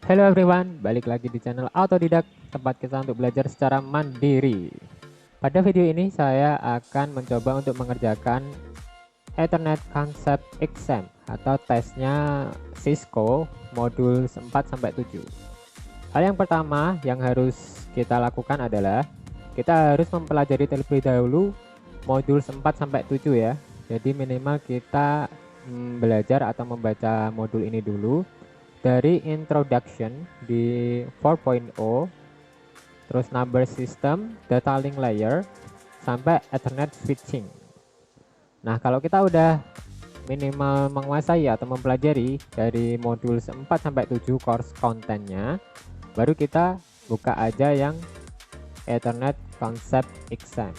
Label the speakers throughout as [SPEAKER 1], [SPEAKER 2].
[SPEAKER 1] Hello everyone, balik lagi di channel Autodidak, tempat kita untuk belajar secara mandiri. Pada video ini saya akan mencoba untuk mengerjakan Ethernet Concept Exam atau tesnya Cisco modul 4-7. Hal yang pertama yang harus kita lakukan adalah kita harus mempelajari terlebih dahulu modul 4-7 ya. Jadi minimal kita belajar atau membaca modul ini dulu dari introduction di 4.0, terus number system, data link layer, sampai Ethernet switching. Nah, kalau kita udah minimal menguasai atau mempelajari dari modul 4-7 course kontennya, baru kita buka aja yang Ethernet Concept Exam.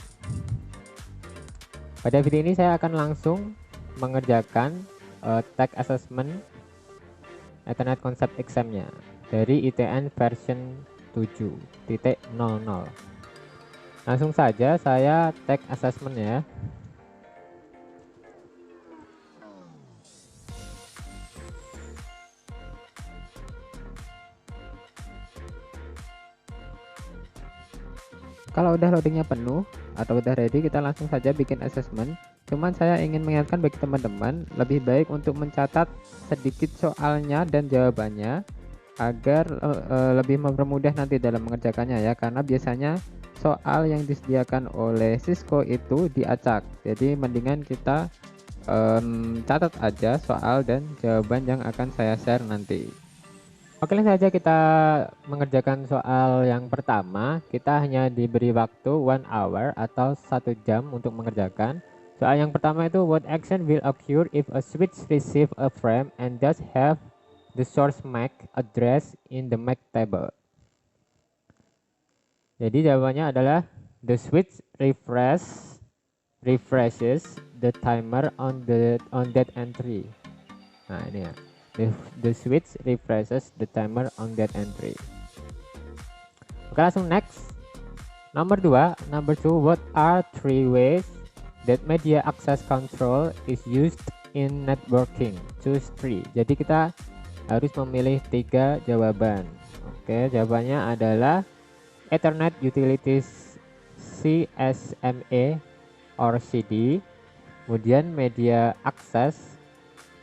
[SPEAKER 1] Pada video ini saya akan langsung mengerjakan tag assessment Ethernet Concept Exam-nya dari ITN version 7.00. Langsung saja saya tag assessment ya. Kalau udah loadingnya penuh atau udah ready, kita langsung saja bikin assessment. Cuman saya ingin mengingatkan bagi teman-teman, lebih baik untuk mencatat sedikit soalnya dan jawabannya agar lebih mempermudah nanti dalam mengerjakannya ya, karena biasanya soal yang disediakan oleh Cisco itu diacak. Jadi mendingan kita catat aja soal dan jawaban yang akan saya share nanti. Oke, langsung saja kita mengerjakan soal yang pertama. Kita hanya diberi waktu 1 hour atau 1 jam untuk mengerjakan. Soal yang pertama itu, what action will occur if a switch receive a frame and does have the source MAC address in the MAC table? Jadi jawabannya adalah the switch refreshes the timer on that entry. Nah, ini ya. The switch refreshes the timer on that entry. Oke, langsung next. Number 2, what are 3 ways that media access control is used in networking? Choose 3. Jadi kita harus memilih 3 jawaban. Oke, jawabannya adalah Ethernet Utilities CSMA or CD, kemudian media access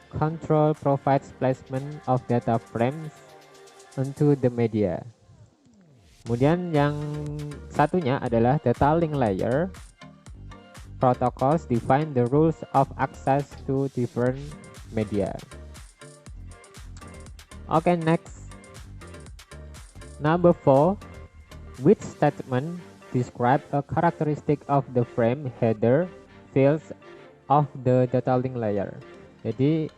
[SPEAKER 1] control provides placement of data frames into the media. Kemudian yang satunya adalah data link layer protocols define the rules of access to different media. Okay, next. Number 4, which statement describe a characteristic of the frame header fields of the data link layer? Jadi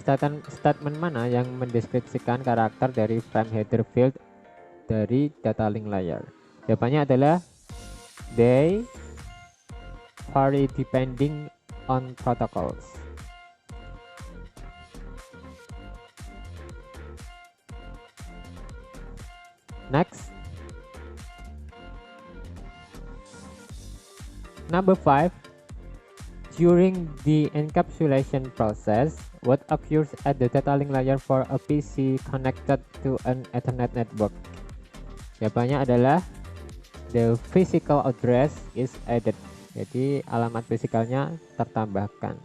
[SPEAKER 1] statement mana yang mendeskripsikan karakter dari frame header field dari data link layer? Jawabannya adalah they vary depending on protocols. Next. Number 5. During the encapsulation process, what occurs at the data link layer for a PC connected to an Ethernet network? Jawabannya adalah the physical address is added. Jadi alamat fisikalnya tertambahkan.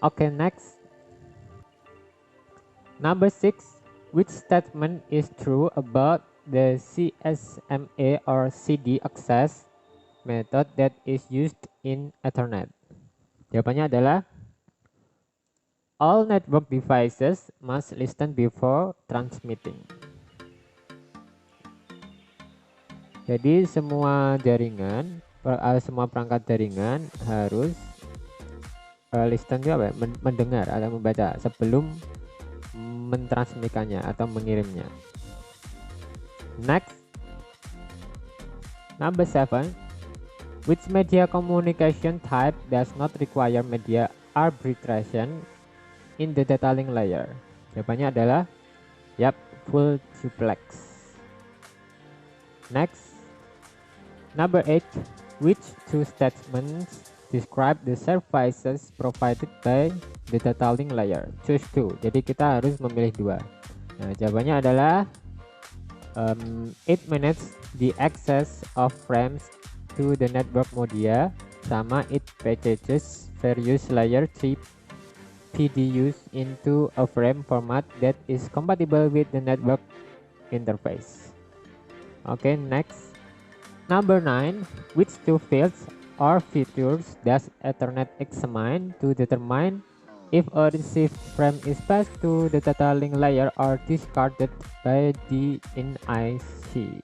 [SPEAKER 1] Okay, next. Number 6, which statement is true about the CSMA or CD access method that is used in Ethernet? Jawabannya adalah all network devices must listen before transmitting. Jadi semua jaringan, semua perangkat jaringan harus listen itu apa ya? Mendengar atau membaca sebelum mentransmisikannya atau mengirimnya. Next. Number 7, which media communication type does not require media arbitration in the data link layer? Jawabannya adalah full duplex. Next. Number 8, which 2 statements describe the services provided by the data link layer? Choose 2. Jadi kita harus memilih 2. Nah, jawabannya adalah it manages the access of frames to the network media, sama it packages various layer 3 PDUs into a frame format that is compatible with the network interface. Okay, next. Number 9, which two fields or features does Ethernet examine to determine if a received frame is passed to the data link layer or discarded by the NIC.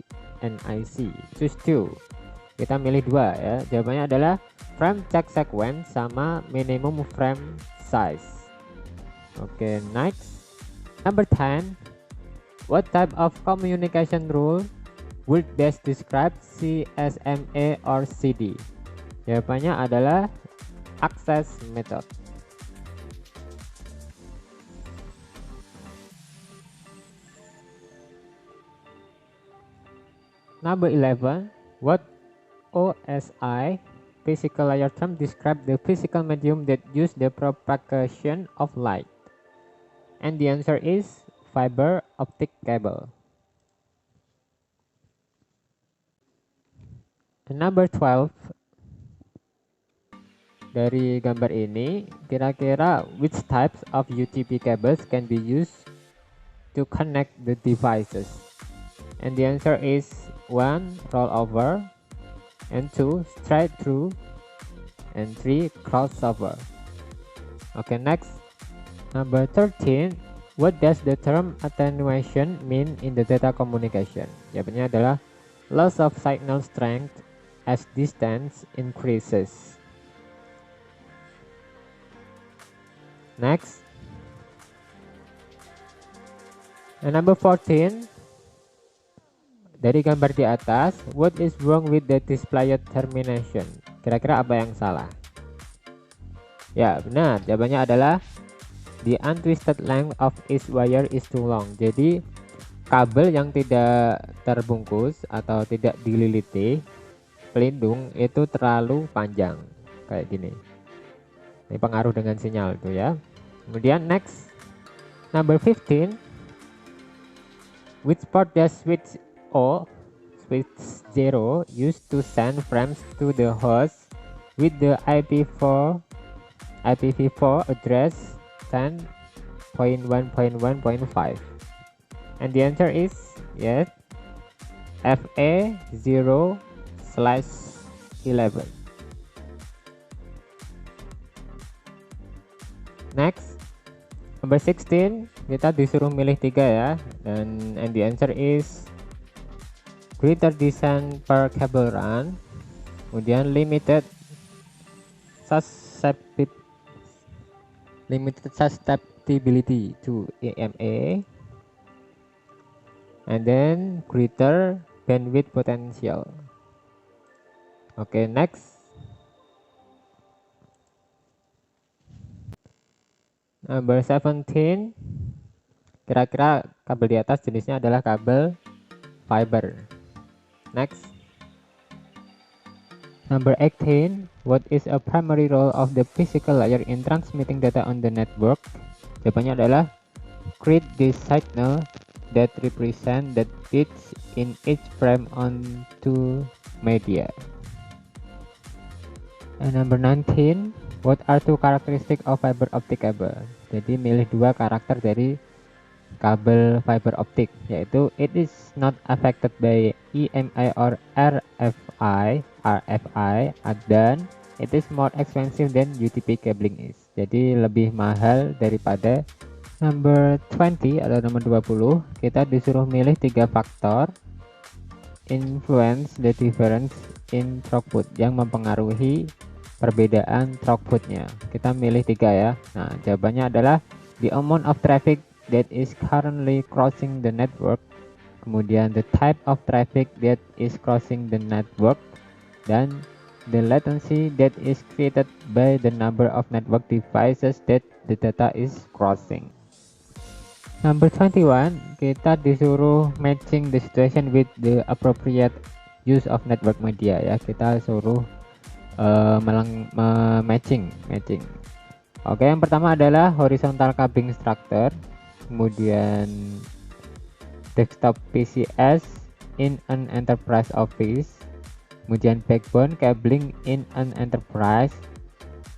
[SPEAKER 1] Choose two. Kita milih dua ya. Jawabannya adalah frame check sequence sama minimum frame size. Oke, next. Number 10. What type of communication rule would best describe CSMA or CD? Jawabannya adalah access method. Number 11. What OSI physical layer term describe the physical medium that use the propagation of light? And the answer is fiber optic cable. Number 12. Dari gambar ini, kira-kira which types of UTP cables can be used to connect the devices? And the answer is 1. Rollover, and 2. Straight through, and 3. Crossover. Okay, next. Number 13. What does the term attenuation mean in the data communication? Jawabannya adalah loss of signal strength as distance increases. Next. And number 14. Dari gambar di atas, what is wrong with the display termination? Kira-kira apa yang salah? Ya, benar. Jawabannya adalah the untwisted length of each wire is too long. Jadi, kabel yang tidak terbungkus atau tidak dililiti pelindung itu terlalu panjang. Kayak gini. Ini pengaruh dengan sinyal itu ya. Kemudian next. Number 15. Which port does switch 0 used to send frames to the host with the IPv4 address 10.1.1.5? And the answer is yes, FA0/11. Next, number 16, kita disuruh milih 3 ya, and the answer is greater distance per cable run, kemudian limited susceptibility to EMA, and then greater bandwidth potential. Okay, next. Number 17. Kira-kira kabel di atas jenisnya adalah kabel fiber. Next. Number 18. What is a primary role of the physical layer in transmitting data on the network? Jawabannya adalah create the signal that represent the bits in each frame onto media. And number 19. What are two characteristics of fiber optic cable? Jadi milih 2 karakter dari kabel fiber optic, yaitu it is not affected by EMI or RFI, dan it is more expensive than UTP cabling is. Jadi lebih mahal daripada. Number 20 atau nomor 20, kita disuruh milih 3 faktor influence the difference in throughput yang mempengaruhi perbedaan throughputnya. Kita milih 3 ya. Nah, jawabannya adalah the amount of traffic that is currently crossing the network, kemudian the type of traffic that is crossing the network, dan the latency that is created by the number of network devices that the data is crossing. Number 21, kita disuruh matching the situation with the appropriate use of network media ya. Kita suruh matching. Oke, yang pertama adalah horizontal cabling structure, kemudian desktop PCs in an enterprise office, kemudian backbone cabling in an enterprise,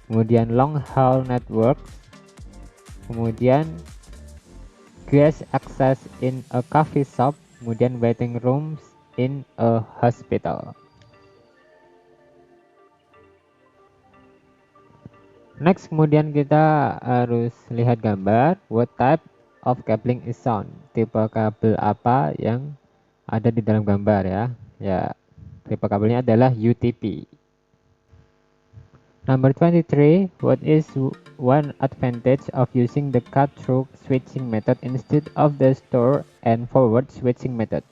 [SPEAKER 1] kemudian long haul network, kemudian guest access in a coffee shop, kemudian waiting rooms in a hospital. Next, kemudian kita harus lihat gambar. What type of cabling is shown? Tipe kabel apa yang ada di dalam gambar ya? Ya, tipe kabelnya adalah UTP. Number 23, what is one advantage of using the cut-through switching method instead of the store and forward switching method?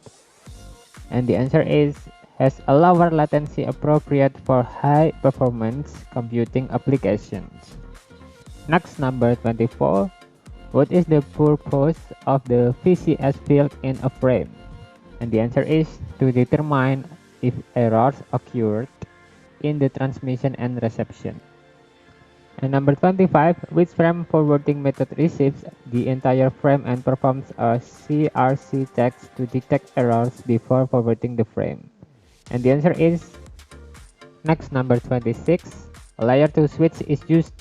[SPEAKER 1] And the answer is has a lower latency appropriate for high performance computing applications. Next, number 24, what is the purpose of the VCS built in a frame? And the answer is to determine if errors occurred in the transmission and reception. And number 25, which frame forwarding method receives the entire frame and performs a CRC checks to detect errors before forwarding the frame? And the answer is next, number 26. A layer 2 switch is used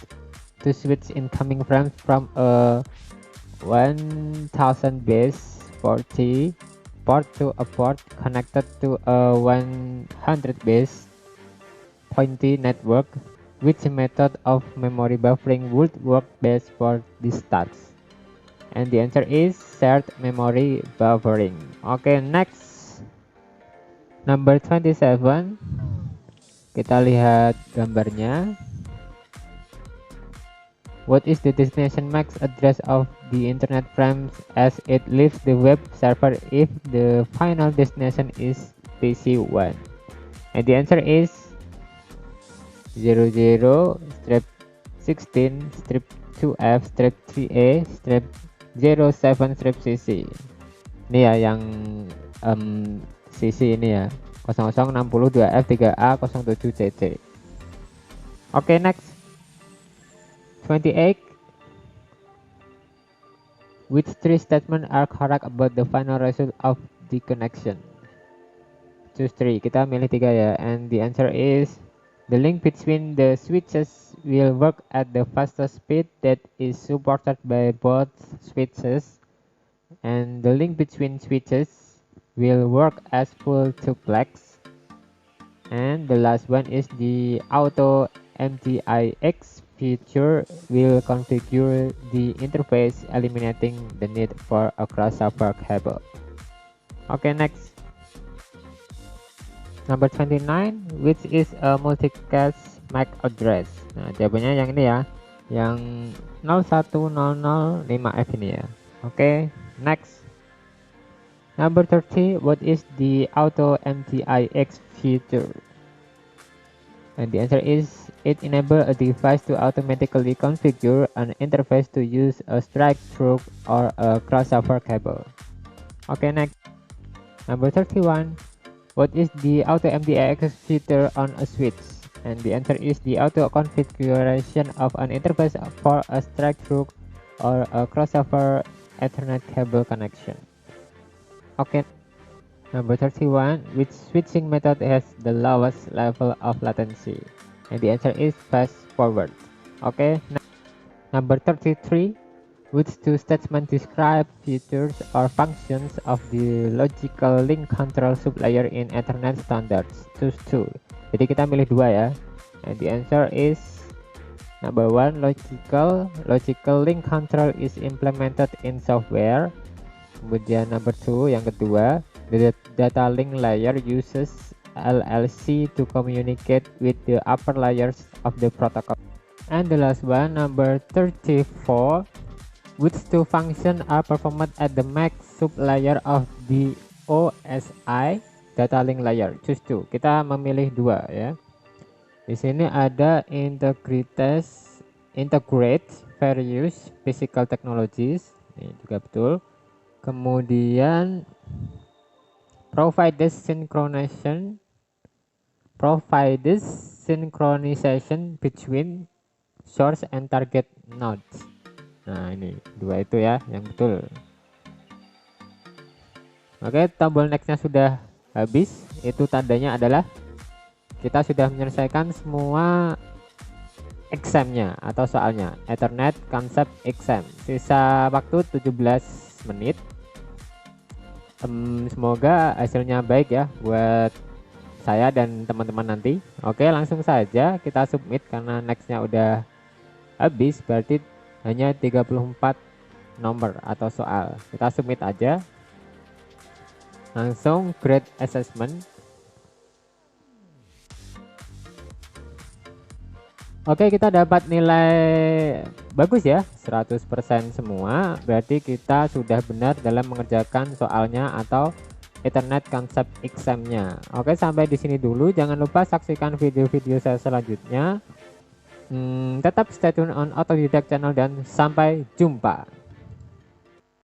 [SPEAKER 1] to switch incoming frames from a 1000 base 40 port to a port connected to a 100 base 20 network. Which method of memory buffering would work best for this task? And the answer is shared memory buffering. Okay, next, number 27. Kita lihat gambarnya. What is the destination MAC address of the internet frames as it leaves the web server if the final destination is PC1? And the answer is 00-2F-3A-CC. Ini ya yang CC ini ya 0062F3A07CC. Okay, next, 28. Which three statements are correct about the final result of the connection? Choose 3. Kita milih 3 ya. And the answer is the link between the switches will work at the fastest speed that is supported by both switches, and the link between switches will work as full duplex. And the last one is the auto MTIX feature will configure the interface, eliminating the need for a crossover cable. Okay, next. Number 29, which is a multicast MAC address? Nah, jawabannya yang ini ya, yang 01005F ini ya. Oke, next. Number 30, what is the auto MTIX feature? And the answer is it enables a device to automatically configure an interface to use a strike-through or a crossover cable. Okay, next. Number 31. What is the auto MTIX feature on a switch? And the answer is the auto configuration of an interface for a strike-through or a crossover Ethernet cable connection. Okay. Number 31. Which switching method has the lowest level of latency? And the answer is fast forward. Okay. Number 33. Which two statements describe features or functions of the logical link control sublayer in Ethernet standards? Choose 2. Jadi kita milih 2 ya. And the answer is number 1, logical link control is implemented in software. Kemudian number 2, yang kedua, the data link layer uses LLC to communicate with the upper layers of the protocol. And the last one, number 34. Which two functions are performed at the MAC sublayer of the OSI data link layer? Choose 2. Kita memilih 2 ya. Di sini ada integrate various physical technologies. Ini juga betul. Kemudian provides synchronization between source and target nodes. Nah, ini 2 itu ya yang betul. Oke, tombol nextnya sudah habis, itu tandanya adalah kita sudah menyelesaikan semua examnya atau soalnya Ethernet Concept Exam. Sisa waktu 17 menit. Semoga hasilnya baik ya buat saya dan teman-teman nanti. Oke, langsung saja kita submit karena nextnya udah habis, berarti hanya 34 nomor atau soal. Kita submit aja. Langsung grade assessment. Oke, kita dapat nilai bagus ya, 100% semua. Berarti kita sudah benar dalam mengerjakan soalnya atau Ethernet Concept Exam-nya. Oke, sampai di sini dulu. Jangan lupa saksikan video-video saya selanjutnya. Tetap stay tune on Autodidact channel dan sampai jumpa.